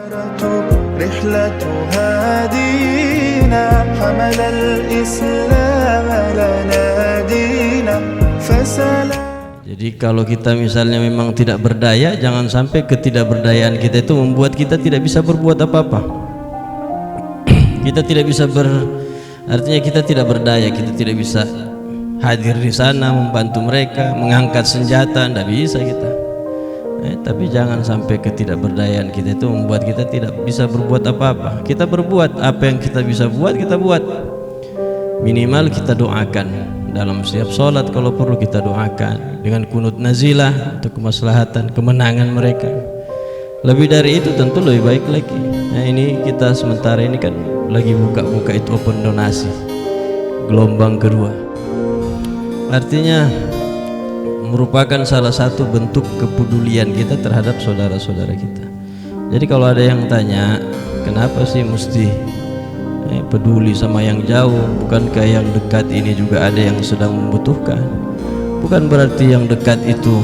رحلة هادينا حمل الإسلام لنا دينا فسلام. Jadi kalau kita misalnya memang tidak berdaya, jangan sampai ketidakberdayaan kita itu membuat kita tidak bisa berbuat apa-apa. Kita tidak bisa artinya kita tidak berdaya, kita tidak bisa hadir di sana membantu mereka, mengangkat senjata, tidak bisa kita. Tapi jangan sampai ketidakberdayaan kita itu membuat kita tidak bisa berbuat apa-apa. Kita berbuat apa yang kita bisa buat, kita buat. Minimal kita doakan. Dalam setiap sholat kalau perlu kita doakan dengan kunut nazilah untuk kemaslahatan kemenangan mereka. Lebih dari itu tentu lebih baik lagi. Nah ini kita sementara ini kan lagi buka-buka itu open donasi gelombang kedua. Artinya merupakan salah satu bentuk kepedulian kita terhadap saudara-saudara kita. Jadi kalau ada yang tanya kenapa sih mesti peduli sama yang jauh, bukankah yang dekat ini juga ada yang sedang membutuhkan? Bukan berarti yang dekat itu,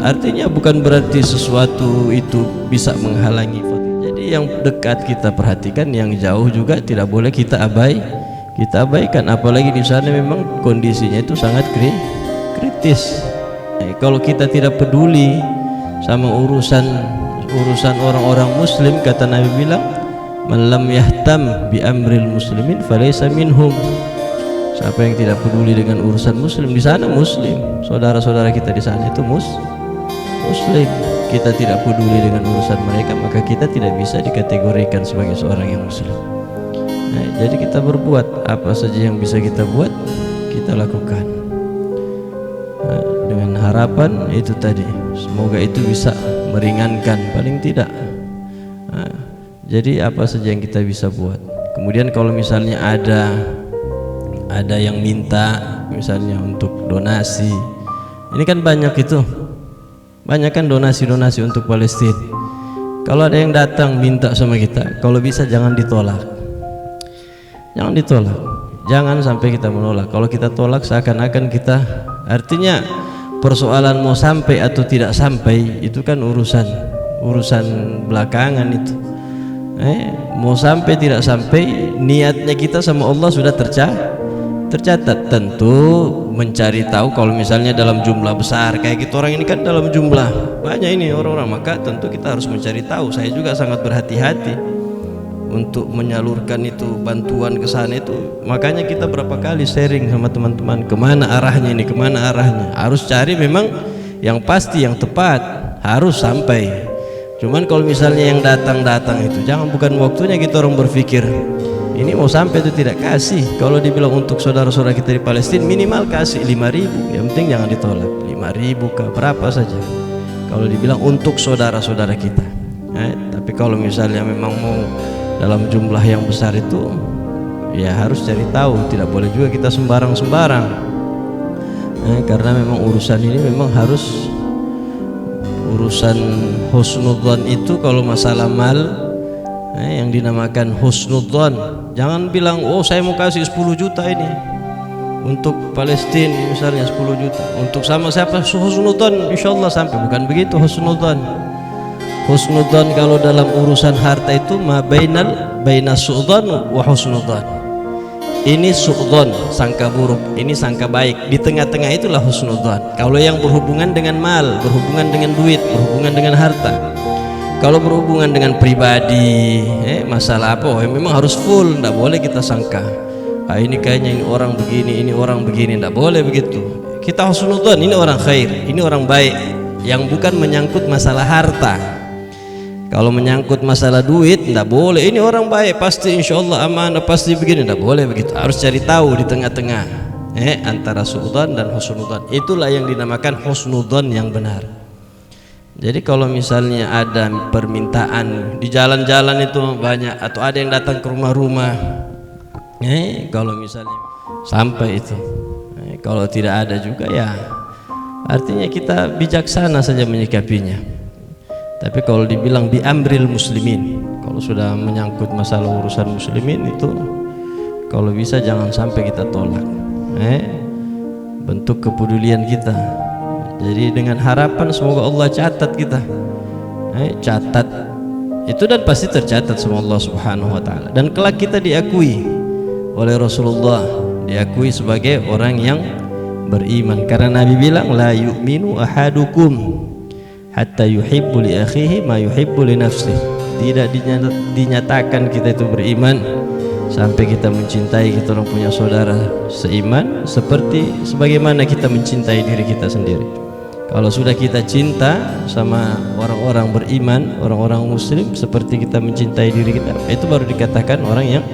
artinya bukan berarti sesuatu itu bisa menghalangi. Jadi yang dekat kita perhatikan, yang jauh juga tidak boleh kita abaikan, apalagi di sana memang kondisinya itu sangat kritis. Kalau kita tidak peduli sama urusan orang-orang muslim, kata Nabi bilang, man lam yahtam bi amril muslimin falaysa minhum. Siapa yang tidak peduli dengan urusan muslim, di sana muslim, saudara-saudara kita di sana itu muslim, kita tidak peduli dengan urusan mereka, maka kita tidak bisa dikategorikan sebagai seorang yang muslim. Jadi kita berbuat apa saja yang bisa kita buat, kita lakukan. Dengan harapan itu tadi, semoga itu bisa meringankan paling tidak. Jadi apa saja yang kita bisa buat. Kemudian kalau misalnya ada yang minta misalnya untuk donasi, ini kan banyak kan donasi untuk Palestina. Kalau ada yang datang minta sama kita, kalau bisa jangan ditolak, jangan sampai kita menolak. Kalau kita tolak seakan-akan kita, artinya persoalan mau sampai atau tidak sampai itu kan urusan belakangan itu. Mau sampai tidak sampai, niatnya kita sama Allah sudah tercatat. Tentu mencari tahu kalau misalnya dalam jumlah besar kayak gitu, orang ini kan dalam jumlah banyak ini orang-orang, maka tentu kita harus mencari tahu. Saya juga sangat berhati-hati untuk menyalurkan itu bantuan ke sana itu. Makanya kita berapa kali sharing sama teman-teman, kemana arahnya, harus cari memang yang pasti, yang tepat, harus sampai. Cuman kalau misalnya yang datang itu bukan waktunya kita orang berpikir ini mau sampai itu tidak kasih. Kalau dibilang untuk saudara-saudara kita di Palestina minimal kasih 5.000, yang penting jangan ditolak. 5.000 ke berapa saja kalau dibilang untuk saudara-saudara kita. Tapi kalau misalnya memang mau dalam jumlah yang besar itu, ya harus cari tahu, tidak boleh juga kita sembarang-sembarang. Karena memang urusan ini memang harus urusan husnudzon itu. Kalau masalah mal, yang dinamakan husnudzon, jangan bilang oh saya mau kasih 10 juta ini untuk Palestina misalnya, 10 juta untuk sama siapa, husnudzon insyaallah sampai. Bukan begitu husnudzon. Husnudzon kalau dalam urusan harta itu ma baina su'dzon wa husnudzon. Ini su'dzon, sangka buruk, ini sangka baik. Di tengah-tengah itulah husnudzon. Kalau yang berhubungan dengan mal, berhubungan dengan duit, berhubungan dengan harta. Kalau berhubungan dengan pribadi, masalah apa, memang harus full, tidak boleh kita sangka. Ini kayaknya ini orang begini, ini orang begini, tidak boleh begitu. Kita husnudzon, ini orang khair, ini orang baik, yang bukan menyangkut masalah harta. Kalau menyangkut masalah duit, tidak boleh. Ini orang baik, pasti insyaallah amanah, pasti begini, tidak boleh begitu. Harus cari tahu di tengah-tengah, antara su'dzon dan husnudzon. Itulah yang dinamakan husnudzon yang benar. Jadi kalau misalnya ada permintaan di jalan-jalan itu banyak, atau ada yang datang ke rumah-rumah, kalau misalnya sampai itu, kalau tidak ada juga ya, artinya kita bijaksana saja menyikapinya. Tapi kalau dibilang bi amril muslimin, kalau sudah menyangkut masalah urusan muslimin itu, kalau bisa jangan sampai kita tolak. Bentuk kepedulian kita. Jadi dengan harapan semoga Allah catat kita, catat itu, dan pasti tercatat sama Allah Subhanahu wa taala, dan kelak kita diakui oleh Rasulullah, diakui sebagai orang yang beriman, karena Nabi bilang la yu'minu ahadukum hatta yuhibbu li akhihi ma yuhibbu li nafsihi. Tidak dinyatakan kita itu beriman sampai kita mencintai kita orang punya saudara seiman seperti sebagaimana kita mencintai diri kita sendiri. Kalau sudah kita cinta sama orang-orang beriman, orang-orang muslim seperti kita mencintai diri kita, itu baru dikatakan orang yang